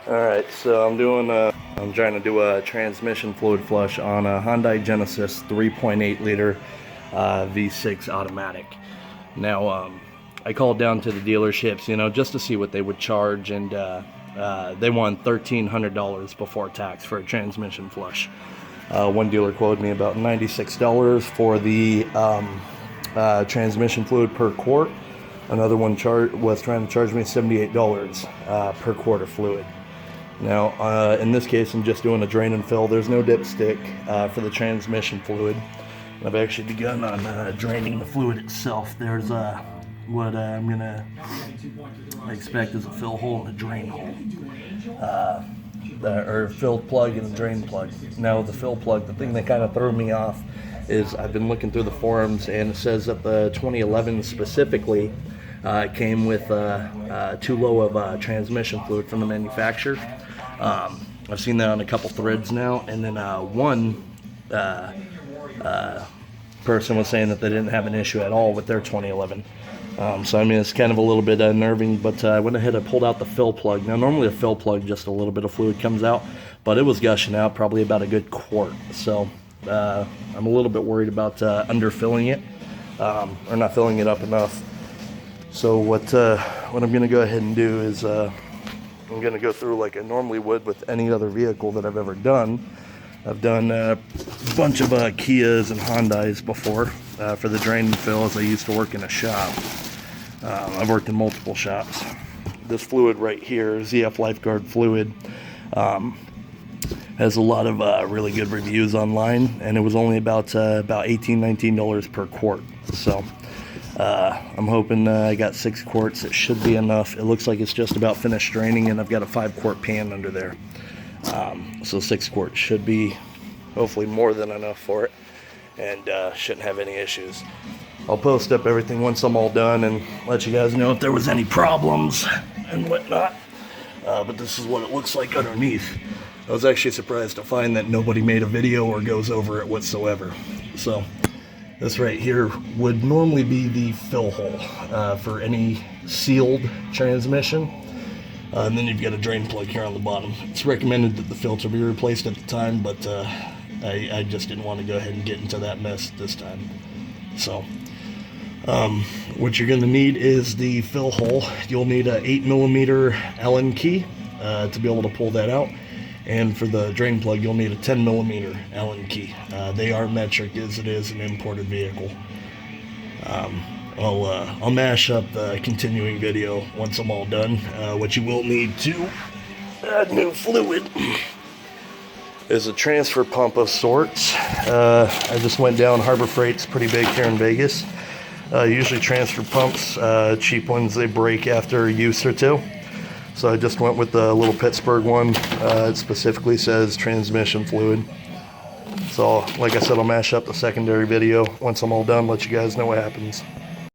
Alright, so I'm trying to do a transmission fluid flush on a Hyundai Genesis 3.8 liter V6 automatic. Now, I called down to the dealerships, just to see what they would charge, and they want $1,300 before tax for a transmission flush. One dealer quoted me about $96 for the transmission fluid per quart. Another one was trying to charge me $78 per quart of fluid. Now, in this case, I'm just doing a drain and fill. There's no dipstick for the transmission fluid. I've actually begun on draining the fluid itself. There's what I'm going to expect is a fill hole and a drain hole. Or filled plug and a drain plug. Now, the fill plug, the thing that kind of threw me off is I've been looking through the forums, and it says that the 2011 specifically came with too low of transmission fluid from the manufacturer. I've seen that on a couple threads now, and then one person was saying that they didn't have an issue at all with their 2011. So I mean, it's kind of a little bit unnerving, but I went ahead and pulled out the fill plug. Now, normally a fill plug, just a little bit of fluid comes out, but it was gushing out probably about a good quart. So I'm a little bit worried about underfilling it, or not filling it up enough. So what I'm going to go ahead and do is I'm going to go through like I normally would with any other vehicle that I've ever done. I've done a bunch of Kias and Hyundais before for the drain and fill, as I used to work in a shop. I've worked in multiple shops. This fluid right here, ZF-Lifeguard Fluid, has a lot of really good reviews online, and it was only about $18-19 per quart. So I'm hoping I got 6 quarts. It should be enough. It looks like it's just about finished draining, and I've got a 5-quart pan under there. So 6 quarts should be hopefully more than enough for it, and shouldn't have any issues. I'll post up everything once I'm all done and let you guys know if there was any problems and whatnot. But this is what it looks like underneath. I was actually surprised to find that nobody made a video or goes over it whatsoever. So this right here would normally be the fill hole for any sealed transmission. And then you've got a drain plug here on the bottom. It's recommended that the filter be replaced at the time, but I just didn't want to go ahead and get into that mess this time. So what you're going to need is the fill hole. You'll need an 8mm Allen key to be able to pull that out. And for the drain plug, you'll need a 10mm Allen key. They are metric, as it is an imported vehicle. I'll mash up the continuing video once I'm all done. What you will need to add new fluid is a transfer pump of sorts. I just went down Harbor Freight's pretty big here in Vegas. Usually transfer pumps, cheap ones, they break after a use or two. So I just went with the little Pittsburgh one. It specifically says transmission fluid. So like I said, I'll mash up the secondary video once I'm all done, let you guys know what happens.